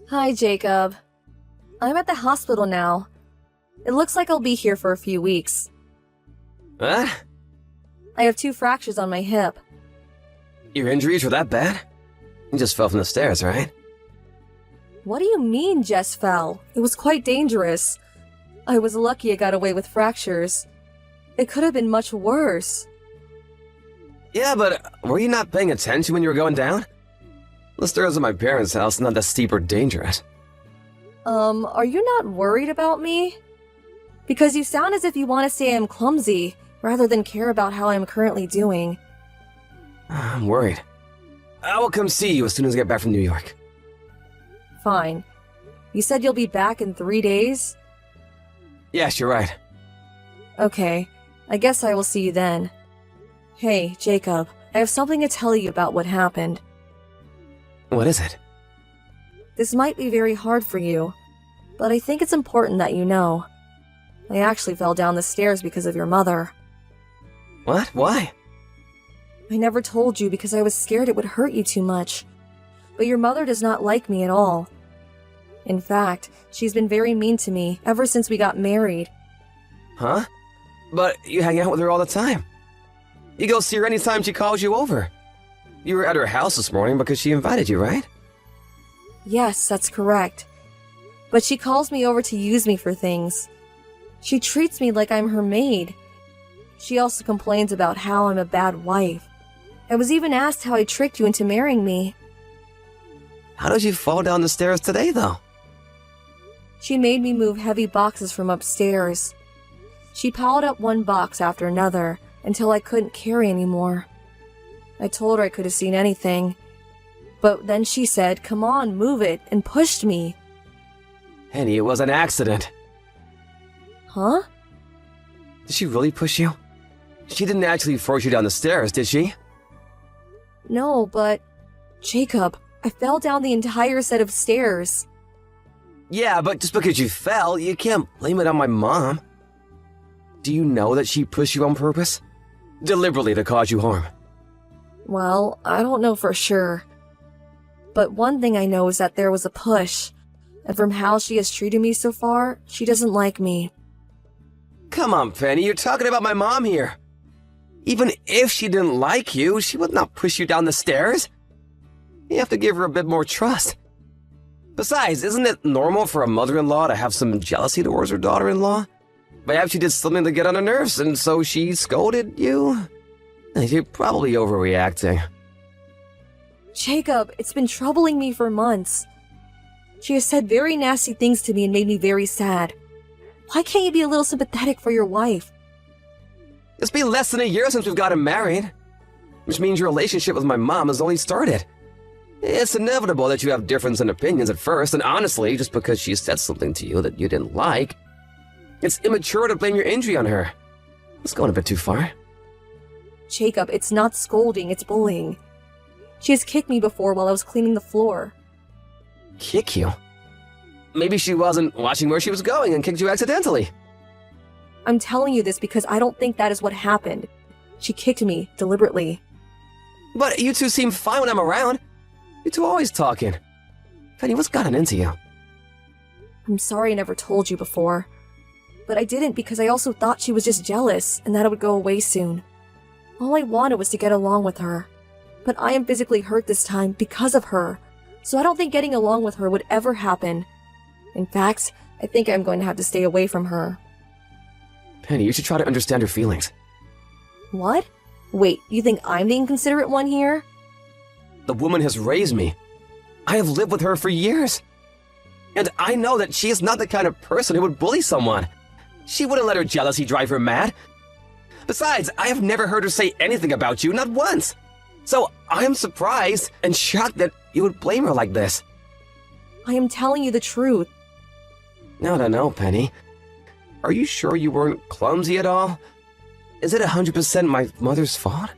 Hi, Jacob. I'm at the hospital now. It looks like I'll be here for a few weeks. What? I have 2 fractures on my hip. Your injuries were that bad? You just fell from the stairs, right? What do you mean, Jess fell? It was quite dangerous. I was lucky I got away with fractures. It could have been much worse. Yeah, but were you not paying attention when you were going down? The stairs at my parents' house not that steep or dangerous. Are you not worried about me? Because you sound as if you want to say I'm clumsy, rather than care about how I'm currently doing. I'm worried. I will come see you as soon as I get back from New York. Fine. You said you'll be back in 3 days? Yes, you're right. Okay, I guess I will see you then. Hey, Jacob, I have something to tell you about what happened. What is it? This might be very hard for you, but I think it's important that you know. I actually fell down the stairs because of your mother. What? Why? I never told you because I was scared it would hurt you too much. But your mother does not like me at all. In fact, she's been very mean to me ever since we got married. Huh? But you hang out with her all the time. You go see her anytime she calls you over. You were at her house this morning because she invited you, right? Yes, that's correct. But she calls me over to use me for things. She treats me like I'm her maid. She also complains about how I'm a bad wife. I was even asked how I tricked you into marrying me. How did you fall down the stairs today, though? She made me move heavy boxes from upstairs. She piled up one box after another until I couldn't carry anymore. I told her I could have seen anything. But then she said, "Come on, move it," and pushed me. Henny, it was an accident. Huh? Did she really push you? She didn't actually force you down the stairs, did she? No, but... Jacob, I fell down the entire set of stairs. Yeah, but just because you fell, you can't blame it on my mom. Do you know that she pushed you on purpose? Deliberately to cause you harm? Well, I don't know for sure. But one thing I know is that there was a push. And from how she has treated me so far, she doesn't like me. Come on, Penny, you're talking about my mom here. Even if she didn't like you, she would not push you down the stairs. You have to give her a bit more trust. Besides, isn't it normal for a mother-in-law to have some jealousy towards her daughter-in-law? Perhaps she did something to get on her nerves, and so she scolded you? You're probably overreacting. Jacob, it's been troubling me for months. She has said very nasty things to me and made me very sad. Why can't you be a little sympathetic for your wife? It's been less than a year since we've gotten married, which means your relationship with my mom has only started. It's inevitable that you have difference in opinions at first, and honestly, just because she said something to you that you didn't like, it's immature to blame your injury on her. It's going a bit too far. Jacob, it's not scolding, it's bullying. She has kicked me before while I was cleaning the floor. Kick you? Maybe she wasn't watching where she was going and kicked you accidentally. I'm telling you this because I don't think that is what happened. She kicked me deliberately. But you two seem fine when I'm around. You two always talking. Penny, what's gotten into you? I'm sorry I never told you before. But I didn't because I also thought she was just jealous and that it would go away soon. All I wanted was to get along with her. But I am physically hurt this time because of her. So I don't think getting along with her would ever happen. In fact, I think I'm going to have to stay away from her. Penny, you should try to understand her feelings. What? Wait, you think I'm the inconsiderate one here? The woman has raised me. I have lived with her for years. And I know that she is not the kind of person who would bully someone. She wouldn't let her jealousy drive her mad. Besides, I have never heard her say anything about you, not once. So I am surprised and shocked that you would blame her like this. I am telling you the truth. I don't know, Penny. Are you sure you weren't clumsy at all? Is it 100% my mother's fault?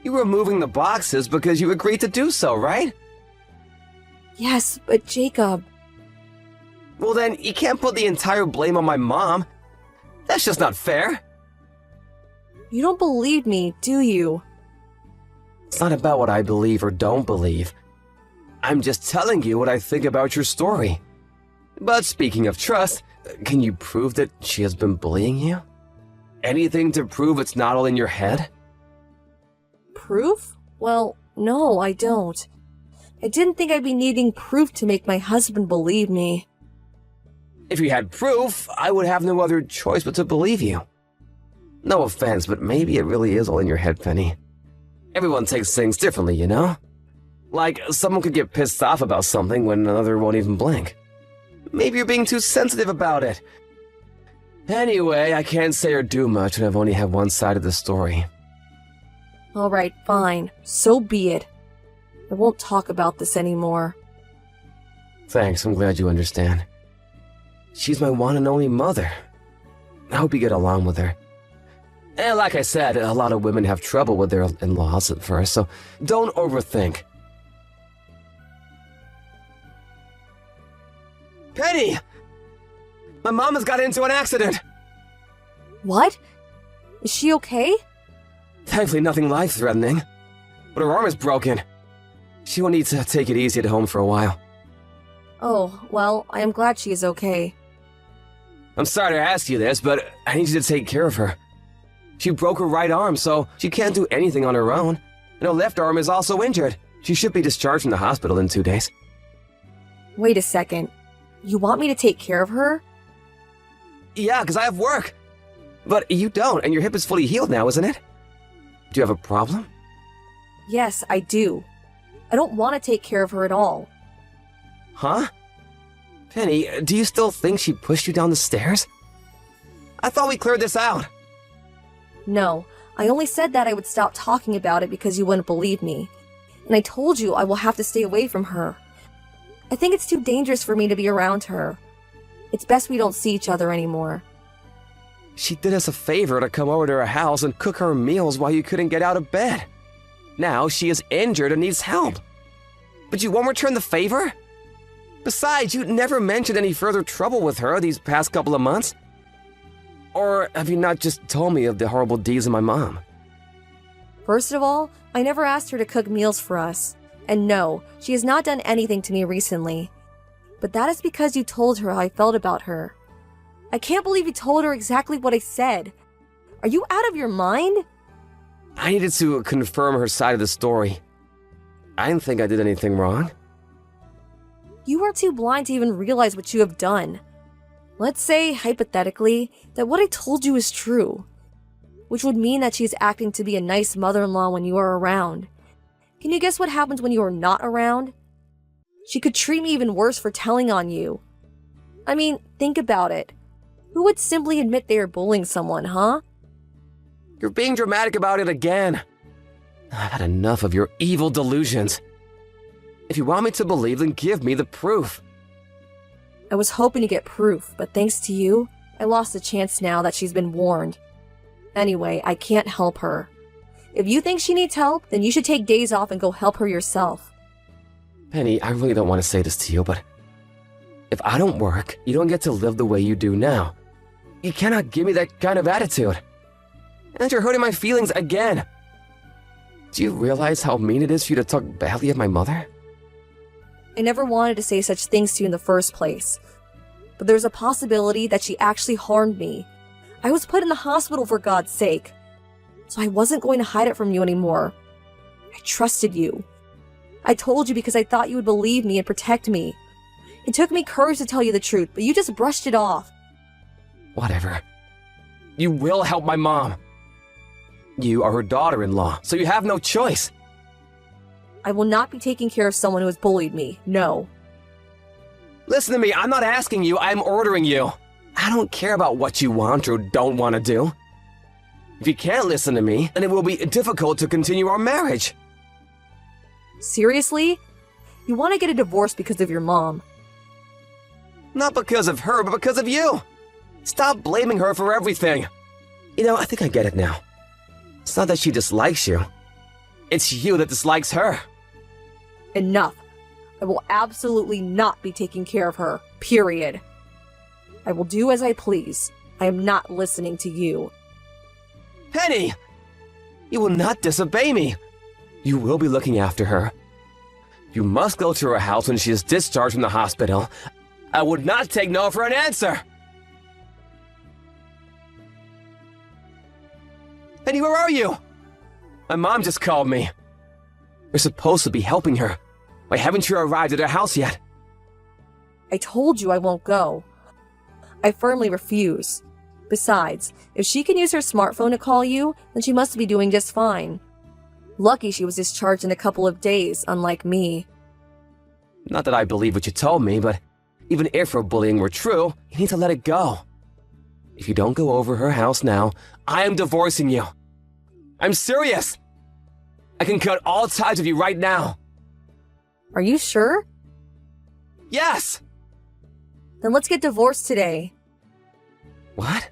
You were moving the boxes because you agreed to do so, right? Yes, but Jacob... Well then, you can't put the entire blame on my mom. That's just not fair. You don't believe me, do you? It's not about what I believe or don't believe. I'm just telling you what I think about your story. But speaking of trust, can you prove that she has been bullying you? Anything to prove it's not all in your head? Proof? Well, no, I don't. I didn't think I'd be needing proof to make my husband believe me. If you had proof, I would have no other choice but to believe you. No offense, but maybe it really is all in your head, Penny. Everyone takes things differently, you know? Like, someone could get pissed off about something when another won't even blink. Maybe you're being too sensitive about it. Anyway, I can't say or do much when I've only had one side of the story. Alright, fine. So be it. I won't talk about this anymore. Thanks, I'm glad you understand. She's my one and only mother. I hope you get along with her. And like I said, a lot of women have trouble with their in-laws at first, so don't overthink. Penny! My mom has got into an accident! What? Is she okay? Thankfully nothing life-threatening, but her arm is broken. She will need to take it easy at home for a while. Oh, well, I am glad she is okay. I'm sorry to ask you this, but I need you to take care of her. She broke her right arm, so she can't do anything on her own. And her left arm is also injured. She should be discharged from the hospital in 2 days. Wait a second. You want me to take care of her? Yeah, because I have work. But you don't, and your hip is fully healed now, isn't it? Do you have a problem? Yes, I do. I don't want to take care of her at all. Huh? Penny, do you still think she pushed you down the stairs? I thought we cleared this out. No, I only said that I would stop talking about it because you wouldn't believe me. And I told you I will have to stay away from her. I think it's too dangerous for me to be around her. It's best we don't see each other anymore. She did us a favor to come over to her house and cook her meals while you couldn't get out of bed. Now she is injured and needs help. But you won't return the favor? Besides, you never mentioned any further trouble with her these past couple of months. Or have you not just told me of the horrible deeds of my mom? First of all, I never asked her to cook meals for us. And no, she has not done anything to me recently. But that is because you told her how I felt about her. I can't believe you told her exactly what I said. Are you out of your mind? I needed to confirm her side of the story. I didn't think I did anything wrong. You are too blind to even realize what you have done. Let's say, hypothetically, that what I told you is true. Which would mean that she's acting to be a nice mother-in-law when you are around. Can you guess what happens when you are not around? She could treat me even worse for telling on you. I mean, think about it. Who would simply admit they are bullying someone, huh? You're being dramatic about it again. I've had enough of your evil delusions. If you want me to believe, then give me the proof. I was hoping to get proof, but thanks to you, I lost a chance now that she's been warned. Anyway, I can't help her. If you think she needs help, then you should take days off and go help her yourself. Penny, I really don't want to say this to you, but if I don't work, you don't get to live the way you do now. You cannot give me that kind of attitude. And you're hurting my feelings again. Do you realize how mean it is for you to talk badly of my mother? I never wanted to say such things to you in the first place. But there's a possibility that she actually harmed me. I was put in the hospital for God's sake. So I wasn't going to hide it from you anymore. I trusted you. I told you because I thought you would believe me and protect me. It took me courage to tell you the truth, but you just brushed it off. Whatever. You will help my mom. You are her daughter-in-law, so you have no choice. I will not be taking care of someone who has bullied me, no. Listen to me, I'm not asking you, I'm ordering you. I don't care about what you want or don't want to do. If you can't listen to me, then it will be difficult to continue our marriage. Seriously? You want to get a divorce because of your mom? Not because of her, but because of you. Stop blaming her for everything. You know, I think I get it now. It's not that she dislikes you. It's you that dislikes her. Enough. I will absolutely not be taking care of her, period. I will do as I please. I am not listening to you. Penny! You will not disobey me. You will be looking after her. You must go to her house when she is discharged from the hospital. I would not take no for an answer! Penny, where are you? My mom just called me. You're supposed to be helping her. Why haven't you arrived at her house yet? I told you I won't go. I firmly refuse. Besides, if she can use her smartphone to call you, then she must be doing just fine. Lucky she was discharged in a couple of days, unlike me. Not that I believe what you told me, but even if her bullying were true, you need to let it go. If you don't go over her house now, I am divorcing you. I'm serious! I can cut all ties with you right now. Are you sure? Yes! Then let's get divorced today. What?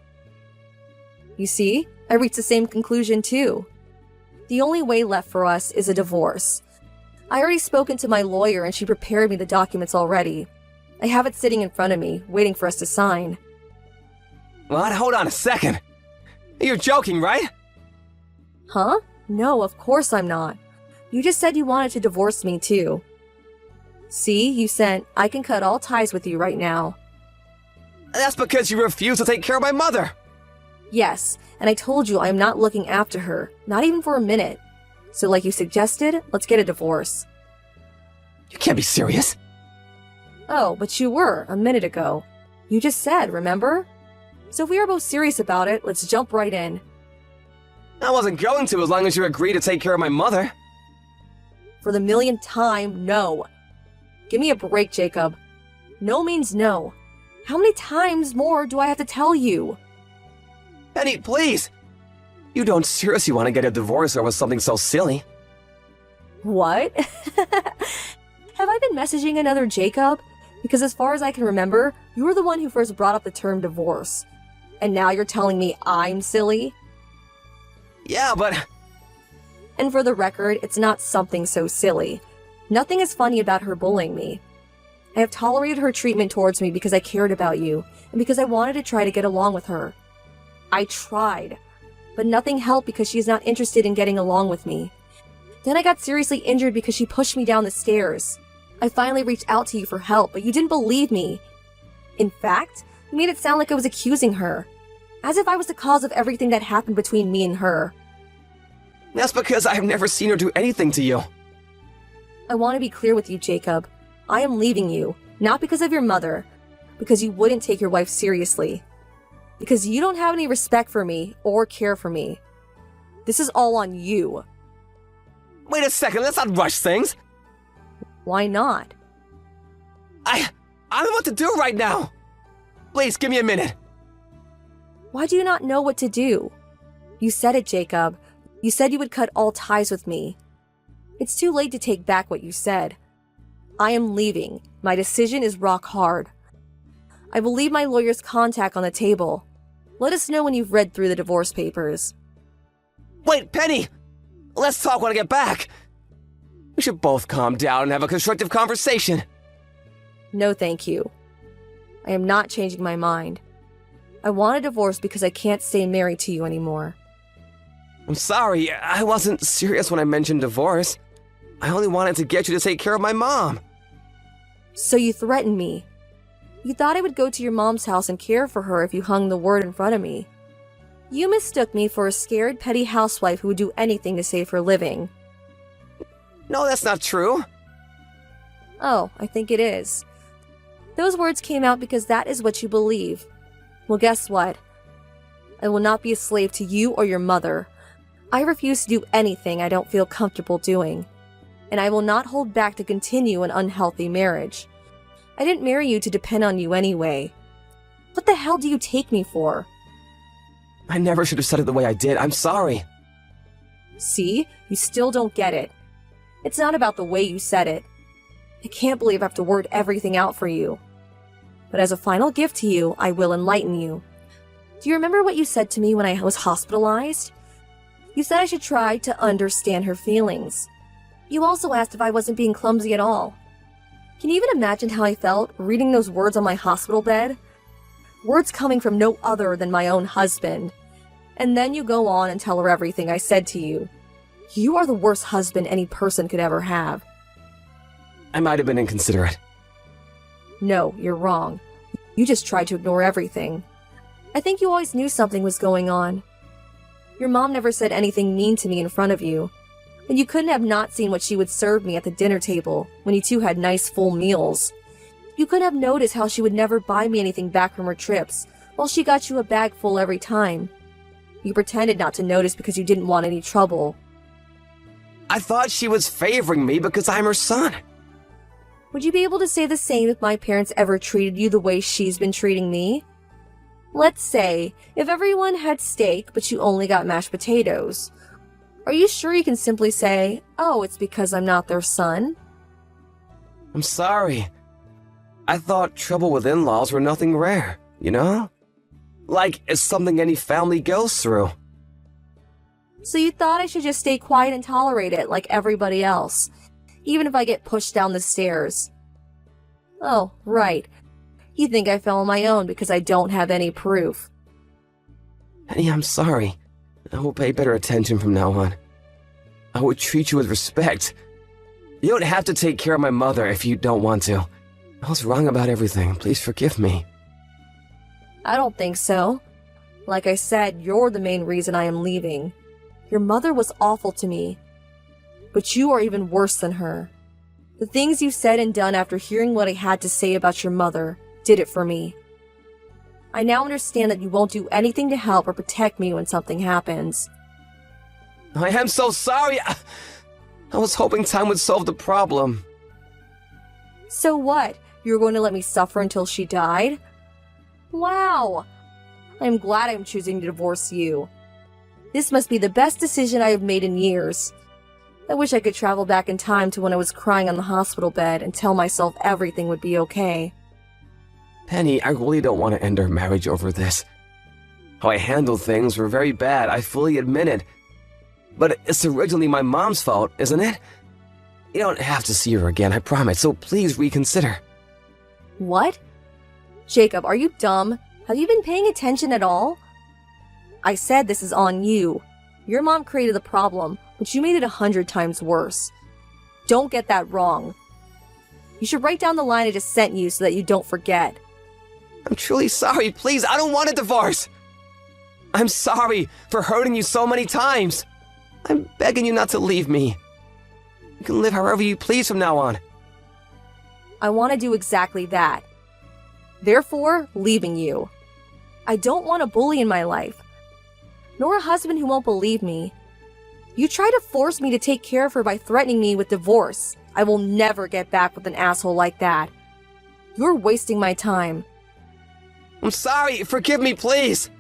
You see, I reached the same conclusion too. The only way left for us is a divorce. I already spoken to my lawyer and she prepared me the documents already. I have it sitting in front of me, waiting for us to sign. What? Hold on a second. You're joking, right? Huh? No, of course I'm not. You just said you wanted to divorce me too. See, you sent, I can cut all ties with you right now. That's because you refuse to take care of my mother. Yes, and I told you I am not looking after her, not even for a minute. So like you suggested, let's get a divorce. You can't be serious. Oh, but you were, a minute ago. You just said, remember? So if we are both serious about it, let's jump right in. I wasn't going to as long as you agreed to take care of my mother. For the millionth time, no. Give me a break, Jacob. No means no. How many times more do I have to tell you? Penny, please! You don't seriously want to get a divorce over something so silly. What? Have I been messaging another Jacob? Because as far as I can remember, you were the one who first brought up the term divorce. And now you're telling me I'm silly? Yeah, but... And for the record, it's not something so silly. Nothing is funny about her bullying me. I have tolerated her treatment towards me because I cared about you, and because I wanted to try to get along with her. I tried, but nothing helped because she is not interested in getting along with me. Then I got seriously injured because she pushed me down the stairs. I finally reached out to you for help, but you didn't believe me. In fact, you made it sound like I was accusing her, as if I was the cause of everything that happened between me and her. That's because I have never seen her do anything to you. I want to be clear with you, Jacob. I am leaving you, not because of your mother, because you wouldn't take your wife seriously. Because you don't have any respect for me or care for me. This is all on you. Wait a second, let's not rush things. Why not? I don't know what to do right now. Please, give me a minute. Why do you not know what to do? You said it, Jacob. You said you would cut all ties with me. It's too late to take back what you said. I am leaving. My decision is rock hard. I will leave my lawyer's contact on the table. Let us know when you've read through the divorce papers. Wait, Penny! Let's talk when I get back. We should both calm down and have a constructive conversation. No, thank you. I am not changing my mind. I want a divorce because I can't stay married to you anymore. I'm sorry, I wasn't serious when I mentioned divorce. I only wanted to get you to take care of my mom. So you threatened me. You thought I would go to your mom's house and care for her if you hung the word in front of me. You mistook me for a scared petty housewife who would do anything to save her living. No, that's not true. Oh, I think it is. Those words came out because that is what you believe. Well, guess what? I will not be a slave to you or your mother. I refuse to do anything I don't feel comfortable doing. And I will not hold back to continue an unhealthy marriage. I didn't marry you to depend on you anyway. What the hell do you take me for? I never should have said it the way I did. I'm sorry. See? You still don't get it. It's not about the way you said it. I can't believe I have to word everything out for you. But as a final gift to you, I will enlighten you. Do you remember what you said to me when I was hospitalized? You said I should try to understand her feelings. You also asked if I wasn't being clumsy at all. Can you even imagine how I felt reading those words on my hospital bed? Words coming from no other than my own husband. And then you go on and tell her everything I said to you. You are the worst husband any person could ever have. I might have been inconsiderate. No, you're wrong. You just tried to ignore everything. I think you always knew something was going on. Your mom never said anything mean to me in front of you, and you couldn't have not seen what she would serve me at the dinner table when you two had nice full meals. You couldn't have noticed how she would never buy me anything back from her trips, while she got you a bag full every time. You pretended not to notice because you didn't want any trouble. I thought she was favoring me because I'm her son. Would you be able to say the same if my parents ever treated you the way she's been treating me? Let's say, if everyone had steak but you only got mashed potatoes. Are you sure you can simply say, oh, it's because I'm not their son? I'm sorry. I thought trouble with in-laws were nothing rare, you know? Like it's something any family goes through. So you thought I should just stay quiet and tolerate it like everybody else, even if I get pushed down the stairs. Oh, right. You think I fell on my own because I don't have any proof. Penny, I'm sorry. I will pay better attention from now on. I will treat you with respect. You don't have to take care of my mother if you don't want to. I was wrong about everything. Please forgive me. I don't think so. Like I said, you're the main reason I am leaving. Your mother was awful to me. But you are even worse than her. The things you said and done after hearing what I had to say about your mother did it for me. I now understand that you won't do anything to help or protect me when something happens. I am so sorry. I was hoping time would solve the problem. So what? You're going to let me suffer until she died? Wow! I'm glad I'm choosing to divorce you. This must be the best decision I have made in years. I wish I could travel back in time to when I was crying on the hospital bed and tell myself everything would be okay. Penny, I really don't want to end our marriage over this. How I handled things were very bad, I fully admit it. But it's originally my mom's fault, isn't it? You don't have to see her again, I promise, so please reconsider. What? Jacob, are you dumb? Have you been paying attention at all? I said this is on you. Your mom created the problem, but you made it 100 times worse. Don't get that wrong. You should write down the line I just sent you so that you don't forget. I'm truly sorry, please, I don't want a divorce. I'm sorry for hurting you so many times. I'm begging you not to leave me. You can live however you please from now on. I want to do exactly that. Therefore, leaving you. I don't want a bully in my life, nor a husband who won't believe me. You try to force me to take care of her by threatening me with divorce. I will never get back with an asshole like that. You're wasting my time. I'm sorry, forgive me, please.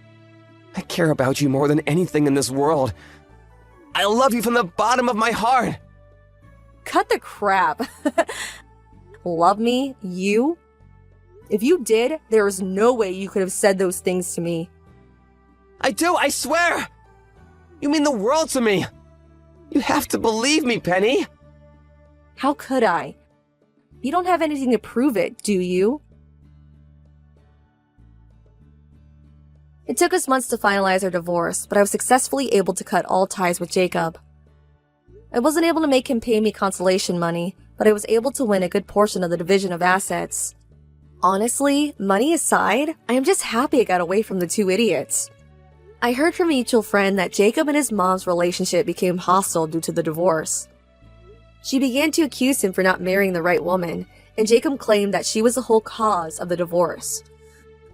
I care about you more than anything in this world. I love you from the bottom of my heart. Cut the crap. Love me? You? If you did, there is no way you could have said those things to me. I do, I swear! You mean the world to me! You have to believe me, Penny! How could I? You don't have anything to prove it, do you? It took us months to finalize our divorce, but I was successfully able to cut all ties with Jacob. I wasn't able to make him pay me consolation money, but I was able to win a good portion of the division of assets. Honestly, money aside, I am just happy I got away from the two idiots. I heard from a mutual friend that Jacob and his mom's relationship became hostile due to the divorce. She began to accuse him for not marrying the right woman, and Jacob claimed that she was the whole cause of the divorce.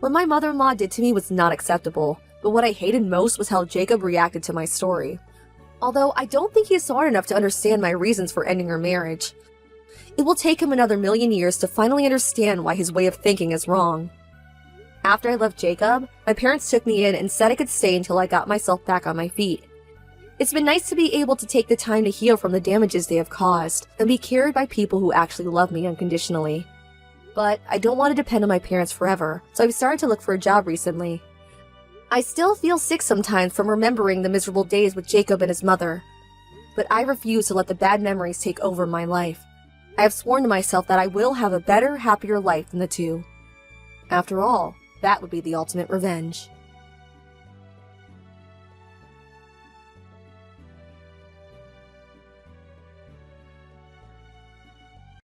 What my mother-in-law did to me was not acceptable, but what I hated most was how Jacob reacted to my story. Although I don't think he is smart enough to understand my reasons for ending our marriage. It will take him another million years to finally understand why his way of thinking is wrong. After I left Jacob, my parents took me in and said I could stay until I got myself back on my feet. It's been nice to be able to take the time to heal from the damages they have caused and be cared by people who actually love me unconditionally. But I don't want to depend on my parents forever, so I've started to look for a job recently. I still feel sick sometimes from remembering the miserable days with Jacob and his mother, but I refuse to let the bad memories take over my life. I have sworn to myself that I will have a better, happier life than the two. After all, that would be the ultimate revenge.